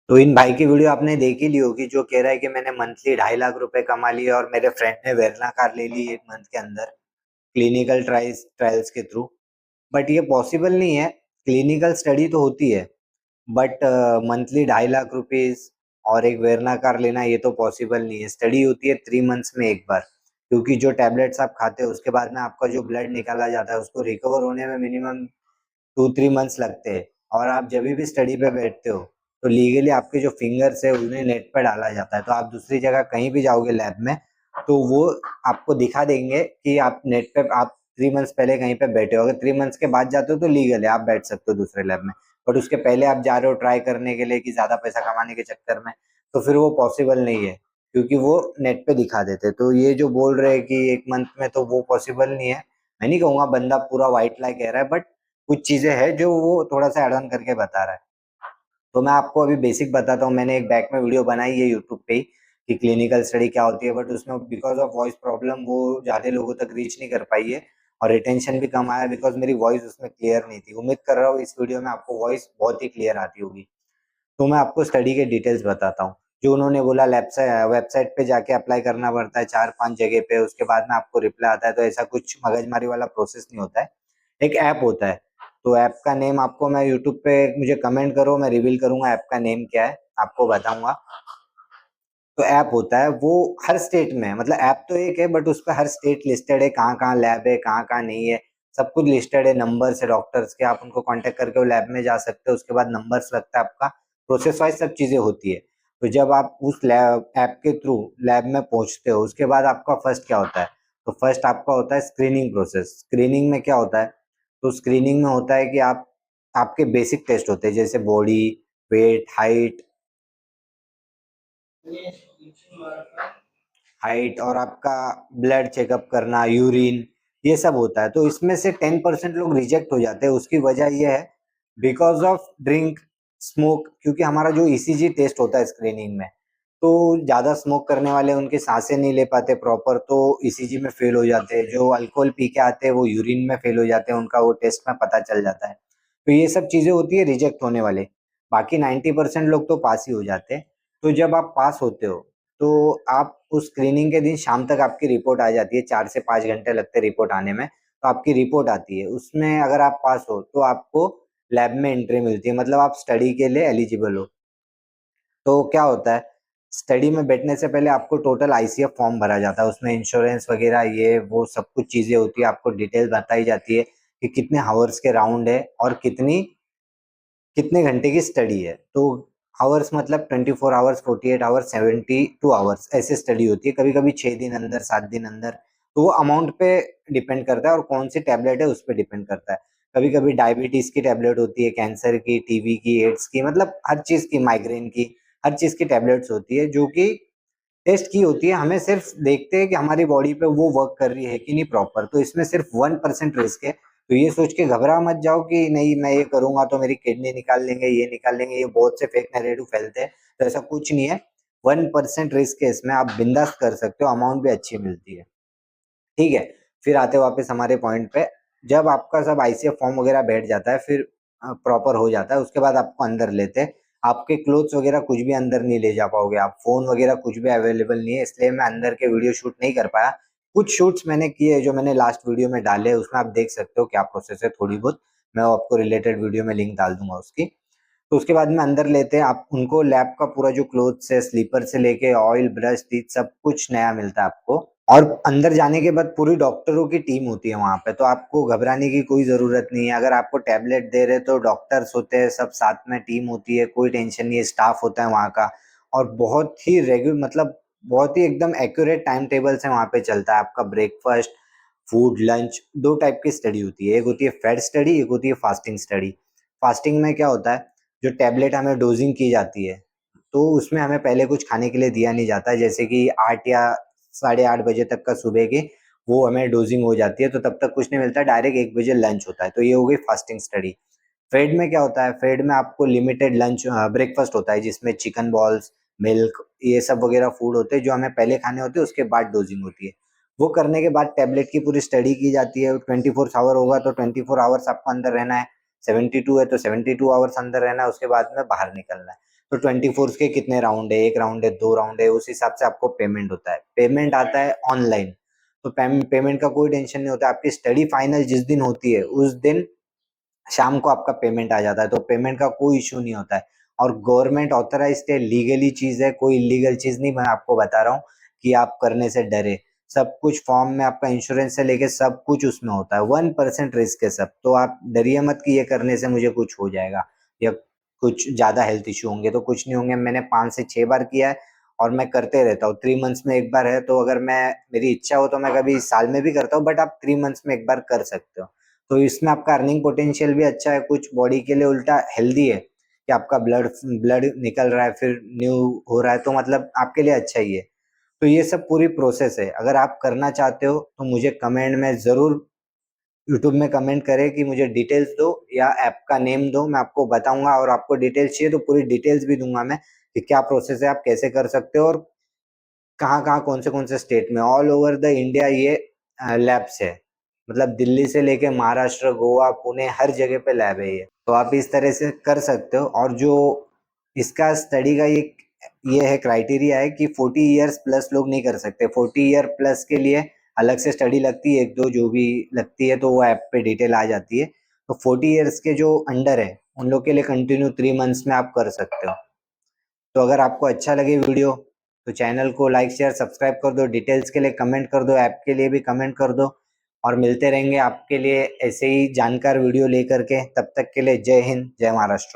तो इन भाई की वीडियो आपने देख ही ली होगी, जो कह रहा है कि मैंने मंथली 2.5 लाख रुपए कमा लिए और मेरे फ्रेंड ने वेरना कार ले ली 1 मंथ के अंदर क्लिनिकल ट्रायल्स ट्रायल्स के थ्रू। बट ये पॉसिबल नहीं है। क्लिनिकल स्टडी तो होती है, बट मंथली 2.5 लाख रुपीज और एक वेरना कार लेना ये तो पॉसिबल नहीं है। स्टडी होती है 3 मंथ्स में एक बार, क्योंकि जो टैबलेट्स आप खाते हो उसके बाद में आपका जो ब्लड निकाला जाता है उसको रिकवर होने में मिनिमम 2-3 मंथ्स लगते हैं। और आप जब भी स्टडी पे बैठते हो तो लीगली आपके जो फिंगर्स है उन्हें नेट पे डाला जाता है। तो आप दूसरी जगह कहीं भी जाओगे लैब में तो वो आपको दिखा देंगे कि आप नेट पे आप 3 मंथ्स पहले कहीं पे बैठे हो। अगर 3 मंथ्स के बाद जाते हो तो लीगल है, आप बैठ सकते हो दूसरे लैब में। बट उसके पहले आप जा रहे हो ट्राई करने के लिए कि ज्यादा पैसा कमाने के चक्कर में, तो फिर वो पॉसिबल नहीं है, क्योंकि वो नेट पे दिखा देते। तो ये जो बोल रहे हैं कि 1 मंथ में, तो वो पॉसिबल नहीं है। मैं नहीं कहूंगा बंदा पूरा व्हाइट लाई कह रहा है, बट कुछ चीजें हैं जो वो थोड़ा सा एड ऑन करके बता रहा है। तो मैं आपको अभी बेसिक बताता हूँ। मैंने एक बैक में वीडियो बनाई है यूट्यूब पे ही कि क्लिनिकल स्टडी क्या होती है, बट उसमें बिकॉज ऑफ वॉइस प्रॉब्लम वो ज्यादा लोगों तक रीच नहीं कर पाई है और रिटेंशन भी कम आया, बिकॉज मेरी वॉइस उसमें क्लियर नहीं थी। उम्मीद कर रहा हूँ इस वीडियो में आपको वॉइस बहुत ही क्लियर आती होगी। तो मैं आपको स्टडी के डिटेल्स बताता हूँ। जो उन्होंने बोला वेबसाइट पे जाके अप्लाई करना पड़ता है 4-5 जगह पे, उसके बाद में आपको रिप्लाई आता है। तो ऐसा कुछ मगजमारी वाला प्रोसेस नहीं होता है। एक ऐप होता है। तो ऐप का नेम आपको मैं यूट्यूब पे मुझे कमेंट करो, मैं रिवील करूंगा ऐप का नेम क्या है, आपको बताऊंगा। तो ऐप होता है वो हर स्टेट में है। मतलब ऐप तो एक है बट उस पर हर स्टेट लिस्टेड है, कहाँ कहाँ लैब है कहाँ कहाँ नहीं है, सब कुछ लिस्टेड है। नंबर से डॉक्टर्स के आप उनको कांटेक्ट करके वो लैब में जा सकते हो। उसके बाद नंबर्स लगता है आपका, प्रोसेस वाइज सब चीजें होती है। तो जब आप उस लैब ऐप के थ्रू लैब में पहुंचते हो उसके बाद आपका फर्स्ट क्या होता है, तो फर्स्ट आपका होता है स्क्रीनिंग प्रोसेस। स्क्रीनिंग में क्या होता है, तो स्क्रीनिंग में होता है कि आप आपके बेसिक टेस्ट होते हैं, जैसे बॉडी वेट, हाइट और आपका ब्लड चेकअप करना, यूरिन, ये सब होता है। तो इसमें से 10% लोग रिजेक्ट हो जाते हैं। उसकी वजह ये है बिकॉज ऑफ ड्रिंक, स्मोक। क्योंकि हमारा जो ईसीजी टेस्ट होता है स्क्रीनिंग में, तो ज्यादा स्मोक करने वाले उनकी सांसें नहीं ले पाते प्रॉपर, तो ईसीजी में फेल हो जाते हैं। जो अल्कोहल पी के आते हैं वो यूरिन में फेल हो जाते हैं, उनका वो टेस्ट में पता चल जाता है। तो ये सब चीजें होती है रिजेक्ट होने वाले। बाकी 90% लोग तो पास ही हो जाते हैं। तो जब आप पास होते हो तो आप उस स्क्रीनिंग के दिन शाम तक आपकी रिपोर्ट आ जाती है। 4 से 5 घंटे लगते हैं रिपोर्ट आने में। तो आपकी रिपोर्ट आती है, उसमें अगर आप पास हो तो आपको लैब में एंट्री मिलती है, मतलब आप स्टडी के लिए एलिजिबल हो। तो क्या होता है, स्टडी में बैठने से पहले आपको टोटल आईसीएफ फॉर्म भरा जाता है। उसमें इंश्योरेंस वगैरह ये वो सब कुछ चीजें होती है। आपको डिटेल बताई जाती है कि कितने हावर्स के राउंड है और कितने घंटे की स्टडी है। तो आवर्स मतलब 24 आवर्स, 48 आवर्स, 72 आवर्स ऐसे स्टडी होती है। कभी कभी 6 दिन अंदर, 7 दिन अंदर। तो वो अमाउंट पे डिपेंड करता है और कौन सी टैबलेट है उस पर डिपेंड करता है। कभी कभी डायबिटीज की टैबलेट होती है, कैंसर की, टीबी की, एड्स की, मतलब हर चीज की, माइग्रेन की, हर चीज की टैबलेट्स होती है जो कि टेस्ट की होती है। हमें सिर्फ देखते हैं कि हमारी बॉडी पे वो वर्क कर रही है कि नहीं प्रॉपर। तो इसमें सिर्फ 1% रिस्क है। तो ये सोच के घबरा मत जाओ कि नहीं मैं ये करूंगा तो मेरी किडनी निकाल लेंगे, ये निकाल लेंगे। ये बहुत से फेक नैरेटिव फैलते हैं, तो ऐसा कुछ नहीं है। 1% रिस्क है इसमें, आप बिंदास कर सकते हो, अमाउंट भी अच्छी मिलती है। ठीक है। फिर आते वापस हमारे पॉइंट पे। जब आपका सब आईसीएफ फॉर्म वगैरह बैठ जाता है, फिर प्रॉपर हो जाता है, उसके बाद आपको अंदर लेते हैं। आपके क्लोथ्स वगैरह कुछ भी अंदर नहीं ले जा पाओगे आप, फोन वगैरह कुछ भी अवेलेबल नहीं है, इसलिए मैं अंदर के वीडियो शूट नहीं कर पाया। कुछ शूट्स मैंने किए जो मैंने लास्ट वीडियो में डाले, उसमें आप देख सकते हो क्या प्रोसेस है थोड़ी बहुत। मैं वो आपको रिलेटेड वीडियो में लिंक डाल दूंगा उसकी। तो उसके बाद में अंदर लेते हैं आप उनको। लैब का पूरा जो क्लोथ्स है, स्लीपर से लेके ऑयल, ब्रश, टीथ, सब कुछ नया मिलता है आपको। और अंदर जाने के बाद पूरी डॉक्टरों की टीम होती है वहां पे, तो आपको घबराने की कोई जरूरत नहीं है। अगर आपको टैबलेट दे रहे तो डॉक्टर्स होते हैं, सब साथ में टीम होती है, कोई टेंशन नहीं है, स्टाफ होता है वहाँ का। और बहुत ही रेगुलर, मतलब बहुत ही एकदम एक्यूरेट टाइम टेबल से वहाँ पे चलता है। आपका ब्रेकफास्ट, फूड, लंच, दो टाइप की स्टडी होती है। एक होती है फैट स्टडी, एक होती है फास्टिंग स्टडी। फास्टिंग में क्या होता है, जो टैबलेट हमें डोजिंग की जाती है, तो उसमें हमें पहले कुछ खाने के लिए दिया नहीं जाता है। जैसे कि 8 या 8:30 बजे तक का सुबह की वो हमें डोजिंग हो जाती है, तो तब तक कुछ नहीं मिलता, डायरेक्ट 1 बजे लंच होता है। तो ये हो गई फास्टिंग स्टडी। फेड में क्या होता है, फेड में आपको लिमिटेड लंच ब्रेकफास्ट होता है, जिसमें चिकन बॉल्स, मिल्क, ये सब वगैरह फूड होते हैं जो हमें पहले खाने होते हैं, उसके बाद डोजिंग होती है। वो करने के बाद टैबलेट की पूरी स्टडी की जाती है। 24 आवर होगा तो 24 आवर्स आपको अंदर रहना है, 72 है तो 72 आवर्स अंदर रहना है, उसके बाद में बाहर निकलना है। तो 24 के कितने राउंड है, 1 राउंड है, 2 राउंड है, उस हिसाब से आपको पेमेंट होता है। पेमेंट आता है ऑनलाइन, तो पेमेंट का कोई टेंशन नहीं होता। आपकी स्टडी फाइनल जिस दिन होती है उस दिन शाम को आपका पेमेंट आ जाता है, तो पेमेंट का कोई इशू नहीं होता है। और गवर्नमेंट ऑथराइज्ड है, लीगली चीज है, कोई इलीगल चीज नहीं। मैं आपको बता रहा हूँ कि आप करने से डरे। सब कुछ फॉर्म में आपका इंश्योरेंस से लेके सब कुछ उसमें होता है। 1% रिस्क है सब, तो आप डरिए मत कि ये करने से मुझे कुछ हो जाएगा या कुछ ज्यादा हेल्थ इशू होंगे। तो कुछ नहीं होंगे। मैंने 5 से 6 बार किया है और मैं करते रहता हूँ। 3 मंथ्स में एक बार है, तो अगर मैं मेरी इच्छा हो तो मैं कभी साल में भी करता हूँ, बट आप 3 मंथ्स में एक बार कर सकते हो। तो इसमें आपका अर्निंग पोटेंशियल भी अच्छा है, कुछ बॉडी के लिए उल्टा हेल्दी है कि आपका ब्लड ब्लड निकल रहा है फिर न्यू हो रहा है, तो मतलब आपके लिए अच्छा ही है। तो ये सब पूरी प्रोसेस है। अगर आप करना चाहते हो तो मुझे कमेंट में जरूर यूट्यूब में कमेंट करें कि मुझे डिटेल्स दो या ऐप का नेम दो, मैं आपको बताऊंगा। और आपको डिटेल्स चाहिए तो पूरी डिटेल्स भी दूंगा मैं कि क्या प्रोसेस है, आप कैसे कर सकते हो और कहाँ कहाँ कौन से स्टेट में। ऑल ओवर द इंडिया ये लैब्स है, मतलब दिल्ली से लेके महाराष्ट्र, गोवा, पुणे, हर जगह पे लैब है ये। तो आप इस तरह से कर सकते हो। और जो इसका स्टडी का ये है क्राइटेरिया है कि 40 इयर्स प्लस लोग नहीं कर सकते। 40 ईयर प्लस के लिए अलग से स्टडी लगती है, एक दो जो भी लगती है, तो वो ऐप पे डिटेल आ जाती है। तो 40 इयर्स के जो अंडर है उन लोग के लिए कंटिन्यू 3 मंथ्स में आप कर सकते हो। तो अगर आपको अच्छा लगे वीडियो तो चैनल को लाइक शेयर सब्सक्राइब कर दो। डिटेल्स के लिए कमेंट कर दो, ऐप के लिए भी कमेंट कर दो। और मिलते रहेंगे आपके लिए ऐसे ही जानकार वीडियो लेकर के। तब तक के लिए जय हिंद, जय महाराष्ट्र।